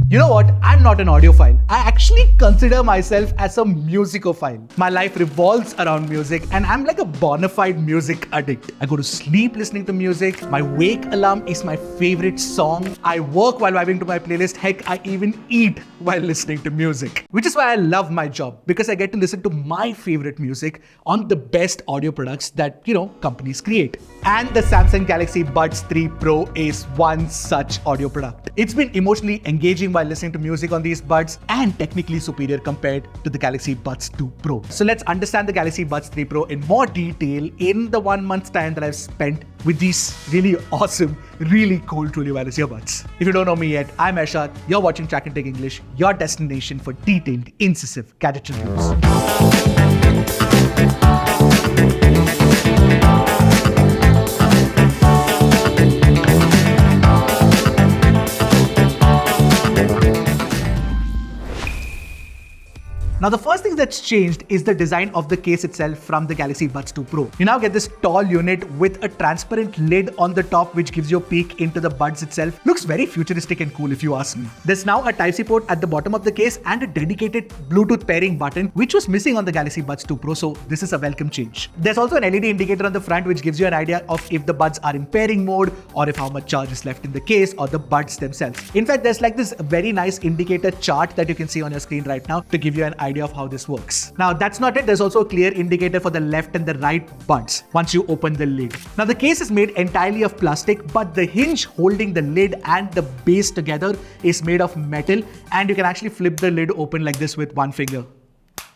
You know what? I'm not an audiophile. I actually consider myself as a musicophile. My life revolves around music and I'm like a bona fide music addict. I go to sleep listening to music. My wake alarm is my favorite song. I work while vibing to my playlist. Heck, I even eat while listening to music. Which is why I love my job, because I get to listen to my favorite music on the best audio products that, companies create. And the Samsung Galaxy Buds 3 Pro is one such audio product. It's been emotionally engaging while listening to music on these buds and technically superior compared to the Galaxy Buds 2 Pro. So let's understand the Galaxy Buds 3 Pro in more detail in the 1 month's time that I've spent with these really awesome, really cool truly wireless earbuds. If you don't know me yet, I'm Arshad. You're watching Trakin English, your destination for detailed, incisive gadget reviews. Now, the first thing that's changed is the design of the case itself from the Galaxy Buds 2 Pro. You now get this tall unit with a transparent lid on the top which gives you a peek into the buds itself. Looks very futuristic and cool if you ask me. There's now a Type-C port at the bottom of the case and a dedicated Bluetooth pairing button which was missing on the Galaxy Buds 2 Pro, so this is a welcome change. There's also an LED indicator on the front which gives you an idea of if the buds are in pairing mode or if how much charge is left in the case or the buds themselves. In fact, there's like this very nice indicator chart that you can see on your screen right now to give you an idea of how this works. Now that's not it, there's also a clear indicator for the left and the right buds once you open the lid. Now the case is made entirely of plastic, but the hinge holding the lid and the base together is made of metal, and you can actually flip the lid open like this with one finger,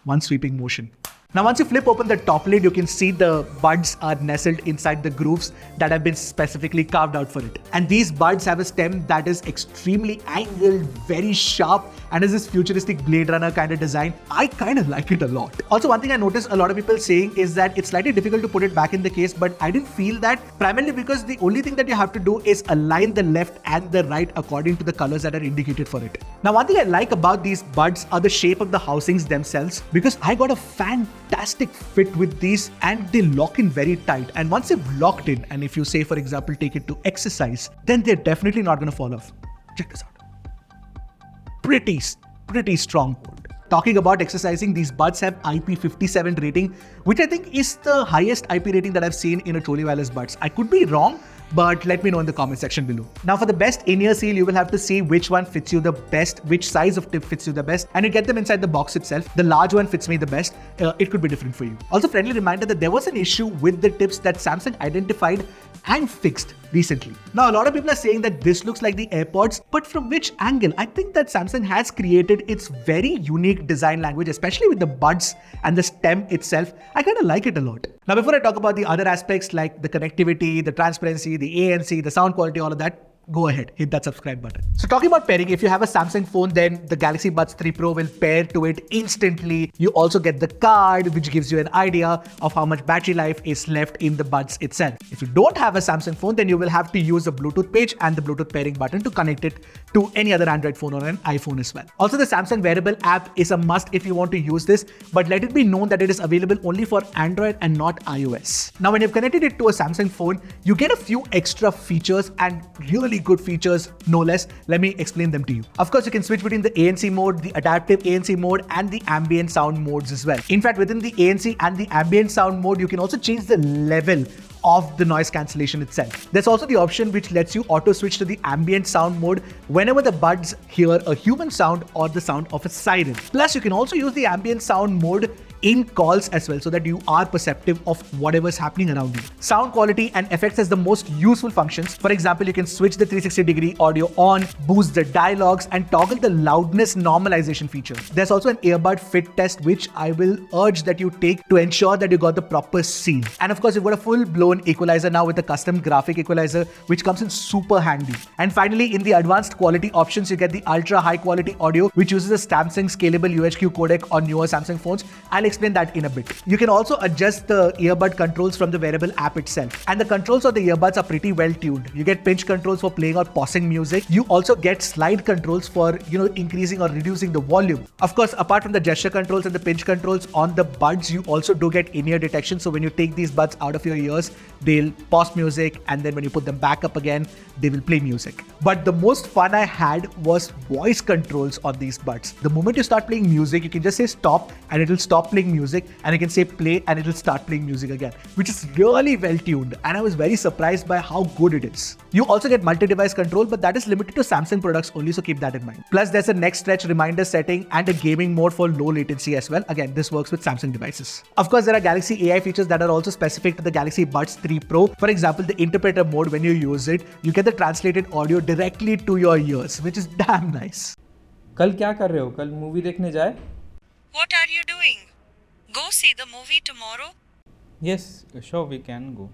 one sweeping motion. Now once you flip open the top lid, you can see the buds are nestled inside the grooves that have been specifically carved out for it. And these buds have a stem that is extremely angled, very sharp, and is this futuristic Blade Runner kind of design. I kind of like it a lot. Also, one thing I noticed a lot of people saying is that it's slightly difficult to put it back in the case, but I didn't feel that, primarily because the only thing that you have to do is align the left and the right according to the colors that are indicated for it. Now one thing I like about these buds are the shape of the housings themselves, because I got a fantastic fit with these and they lock in very tight. And once they've locked in, and if you say for example take it to exercise, then they're definitely not going to fall off. Check this out. Pretty strong hold. Talking about exercising, these buds have IP57 rating, which I think is the highest IP rating that I've seen in a truly wireless buds. I could be wrong, but let me know in the comment section below. Now for the best in-ear seal, you will have to see which one fits you the best, which size of tip fits you the best, and you get them inside the box itself. The large one fits me the best. It could be different for you. Also, friendly reminder that there was an issue with the tips that Samsung identified and fixed recently. Now a lot of people are saying that this looks like the AirPods, but from which angle? I think that Samsung has created its very unique design language, especially with the buds and the stem itself. I kind of like it a lot. Now before I talk about the other aspects like the connectivity, the transparency, the ANC, the sound quality, all of that, go ahead, hit that subscribe button. So talking about pairing, if you have a Samsung phone, then the Galaxy Buds 3 Pro will pair to it instantly. You also get the card, which gives you an idea of how much battery life is left in the buds itself. If you don't have a Samsung phone, then you will have to use the Bluetooth page and the Bluetooth pairing button to connect it to any other Android phone or an iPhone as well. Also, the Samsung Wearable app is a must if you want to use this, but let it be known that it is available only for Android and not iOS. Now, when you've connected it to a Samsung phone, you get a few extra features and really good features, no less. Let me explain them to you. Of course, you can switch between the ANC mode, the adaptive ANC mode, and the ambient sound modes as well. In fact, within the ANC and the ambient sound mode, you can also change the level of the noise cancellation itself. There's also the option which lets you auto switch to the ambient sound mode whenever the buds hear a human sound or the sound of a siren. Plus, you can also use the ambient sound mode in calls as well, so that you are perceptive of whatever's happening around you. Sound quality and effects as the most useful functions. For example, you can switch the 360-degree audio on, boost the dialogues, and toggle the loudness normalization feature. There's also an earbud fit test, which I will urge that you take to ensure that you got the proper seal. And of course, you've got a full-blown equalizer now with a custom graphic equalizer, which comes in super handy. And finally, in the advanced quality options, you get the ultra high quality audio, which uses a Samsung scalable UHQ codec on newer Samsung phones. I'll explain that in a bit. You can also adjust the earbud controls from the wearable app itself. And the controls of the earbuds are pretty well tuned. You get pinch controls for playing or pausing music. You also get slide controls for, increasing or reducing the volume. Of course, apart from the gesture controls and the pinch controls on the buds, you also do get in-ear detection. So when you take these buds out of your ears, they'll pause music, and then when you put them back up again, they will play music. But the most fun I had was voice controls on these buds. The moment you start playing music, you can just say stop and it'll stop playing music, and you can say play and it'll start playing music again, which is really well tuned, and I was very surprised by how good it is. You also get multi-device control, but that is limited to Samsung products only, so keep that in mind. Plus, there's a next stretch reminder setting and a gaming mode for low latency as well. Again, this works with Samsung devices. Of course, there are Galaxy AI features that are also specific to the Galaxy Buds 3 Pro. For example, the interpreter mode, when you use it, you get the translated audio directly to your ears, which is damn nice. कल क्या कर रहे हो? कल movie देखने जाए? What are you doing? Go see the movie tomorrow? Yes, sure, we can go.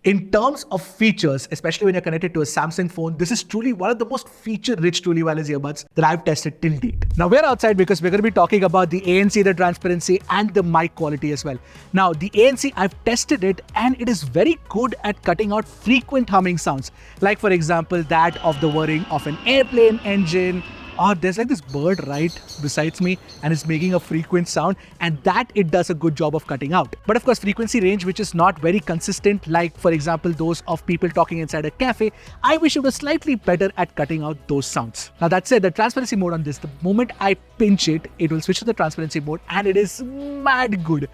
In terms of features, especially when you're connected to a Samsung phone, this is truly one of the most feature-rich truly wireless earbuds that I've tested till date. Now, we're outside because we're going to be talking about the ANC, the transparency, and the mic quality as well. Now, the ANC, I've tested it, and it is very good at cutting out frequent humming sounds. Like, for example, that of the whirring of an airplane engine, or there's like this bird right besides me and it's making a frequent sound, and that it does a good job of cutting out. But of course, frequency range which is not very consistent, like for example those of people talking inside a cafe, I wish it was slightly better at cutting out those sounds. Now that said, the transparency mode on this, the moment I pinch it, it will switch to the transparency mode, and it is mad good.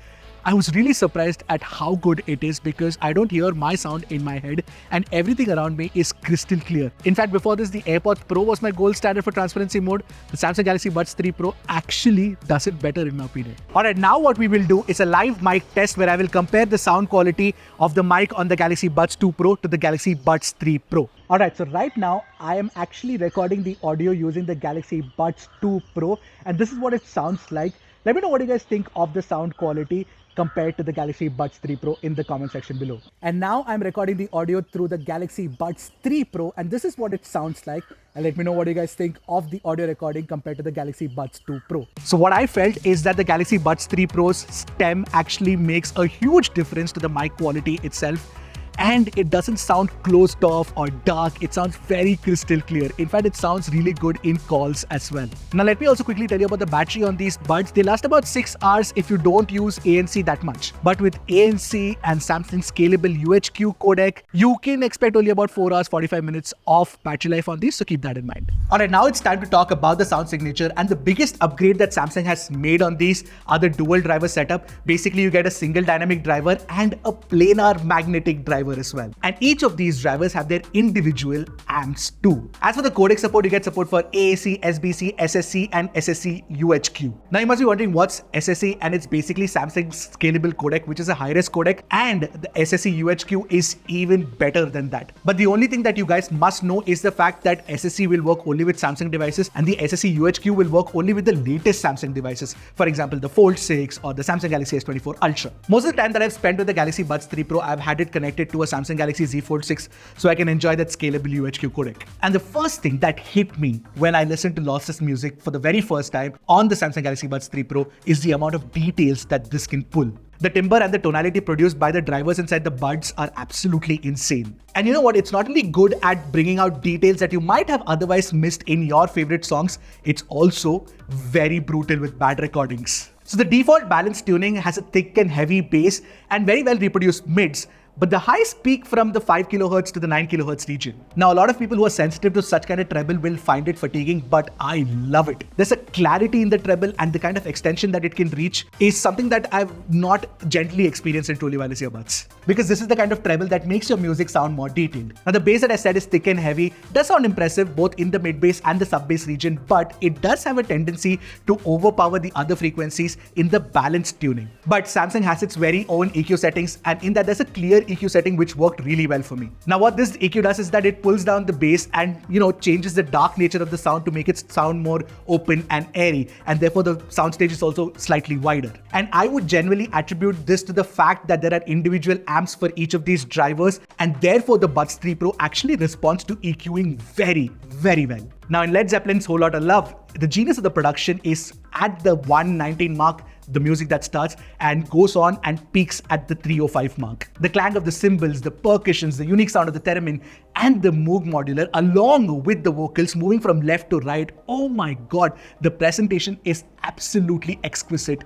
I was really surprised at how good it is because I don't hear my sound in my head and everything around me is crystal clear. In fact, before this, the AirPods Pro was my gold standard for transparency mode. The Samsung Galaxy Buds 3 Pro actually does it better in my opinion. Alright, now what we will do is a live mic test where I will compare the sound quality of the mic on the Galaxy Buds 2 Pro to the Galaxy Buds 3 Pro. Alright, so right now I am actually recording the audio using the Galaxy Buds 2 Pro, and this is what it sounds like. Let me know what you guys think of the sound quality compared to the Galaxy Buds 3 Pro in the comment section below. And now I'm recording the audio through the Galaxy Buds 3 Pro, and this is what it sounds like. And let me know what you guys think of the audio recording compared to the Galaxy Buds 2 Pro. So what I felt is that the Galaxy Buds 3 Pro's stem actually makes a huge difference to the mic quality itself. And it doesn't sound closed off or dark. It sounds very crystal clear. In fact, it sounds really good in calls as well. Now, let me also quickly tell you about the battery on these buds. They last about 6 hours if you don't use ANC that much. But with ANC and Samsung's scalable UHQ codec, you can expect only about 4 hours, 45 minutes of battery life on these. So keep that in mind. Alright, now it's time to talk about the sound signature. And the biggest upgrade that Samsung has made on these are the dual driver setup. Basically, you get a single dynamic driver and a planar magnetic driver as well. And each of these drivers have their individual amps too. As for the codec support, you get support for AAC, SBC, SSC and SSC UHQ. Now you must be wondering what's SSC, and it's basically Samsung's scalable codec, which is a high-res codec, and the SSC UHQ is even better than that. But the only thing that you guys must know is the fact that SSC will work only with Samsung devices and the SSC UHQ will work only with the latest Samsung devices. For example, the Fold 6 or the Samsung Galaxy S24 Ultra. Most of the time that I've spent with the Galaxy Buds 3 Pro, I've had it connected to a Samsung Galaxy Z Fold 6 so I can enjoy that scalable UHQ codec. And the first thing that hit me when I listened to lossless music for the very first time on the Samsung Galaxy Buds 3 Pro is the amount of details that this can pull. The timbre and the tonality produced by the drivers inside the buds are absolutely insane. And you know what? It's not only good at bringing out details that you might have otherwise missed in your favorite songs, it's also very brutal with bad recordings. So the default balance tuning has a thick and heavy bass and very well reproduced mids, but the highs peak from the 5 kHz to the 9 kHz region. Now, a lot of people who are sensitive to such kind of treble will find it fatiguing, but I love it. There's a clarity in the treble, and the kind of extension that it can reach is something that I've not gently experienced in truly wireless earbuds. Because this is the kind of treble that makes your music sound more detailed. Now, the bass that I said is thick and heavy, does sound impressive both in the mid bass and the sub bass region, but it does have a tendency to overpower the other frequencies in the balanced tuning. But Samsung has its very own EQ settings, and in that there's a clear EQ setting which worked really well for me. Now what this EQ does is that it pulls down the bass and changes the dark nature of the sound to make it sound more open and airy, and therefore the soundstage is also slightly wider. And I would generally attribute this to the fact that there are individual amps for each of these drivers, and therefore the Buds 3 Pro actually responds to EQing very, very well. Now in Led Zeppelin's Whole Lotta Love, the genius of the production is at the 119 mark, the music that starts and goes on and peaks at the 305 mark. The clang of the cymbals, the percussions, the unique sound of the theremin, and the Moog modular along with the vocals moving from left to right. Oh my god, the presentation is absolutely exquisite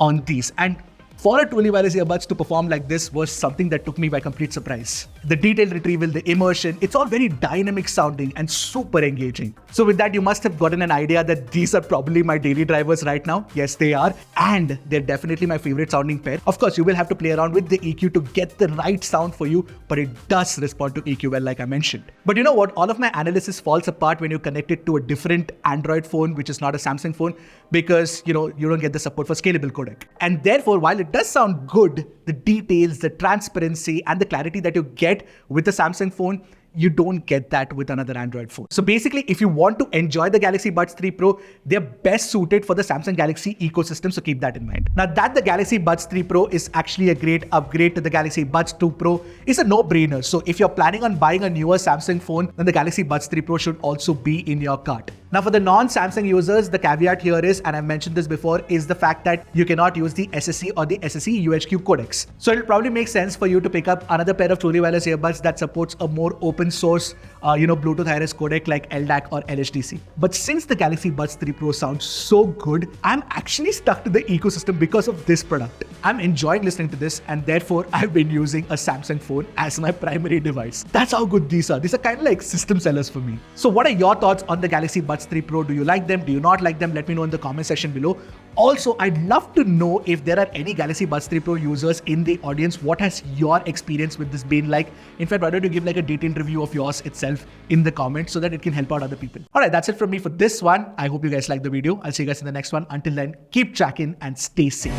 on these. And for a truly wireless earbuds to perform like this was something that took me by complete surprise. The detailed retrieval, the immersion, it's all very dynamic sounding and super engaging. So with that, you must have gotten an idea that these are probably my daily drivers right now. Yes, they are. And they're definitely my favorite sounding pair. Of course, you will have to play around with the EQ to get the right sound for you, but it does respond to EQ well, like I mentioned. But you know what? All of my analysis falls apart when you connect it to a different Android phone, which is not a Samsung phone, because you don't get the support for scalable codec. And therefore, while it does sound good, the details, the transparency, and the clarity that you get with the Samsung phone, you don't get that with another Android phone. So basically, if you want to enjoy the Galaxy Buds 3 Pro, they're best suited for the Samsung Galaxy ecosystem, so keep that in mind. Now that the Galaxy Buds 3 Pro is actually a great upgrade to the Galaxy Buds 2 Pro, is a no-brainer. So if you're planning on buying a newer Samsung phone, then the Galaxy Buds 3 Pro should also be in your cart. Now for the non-Samsung users, the caveat here is, and I've mentioned this before, is the fact that you cannot use the SSE or the SSE UHQ codecs. So it'll probably make sense for you to pick up another pair of truly wireless earbuds that supports a more open source, Bluetooth Iris codec like LDAC or LHDC. But since the Galaxy Buds 3 Pro sounds so good, I'm actually stuck to the ecosystem because of this product. I'm enjoying listening to this, and therefore I've been using a Samsung phone as my primary device. That's how good these are. These are kind of like system sellers for me. So what are your thoughts on the Galaxy Buds 3 Pro? Do you like them? Do you not like them? Let me know in the comment section below. Also, I'd love to know if there are any Galaxy Buds 3 Pro users in the audience. What has your experience with this been like? In fact, why don't you give like a detailed review of yours itself in the comments so that it can help out other people. Alright, that's it from me for this one. I hope you guys liked the video. I'll see you guys in the next one. Until then, keep tracking and stay safe.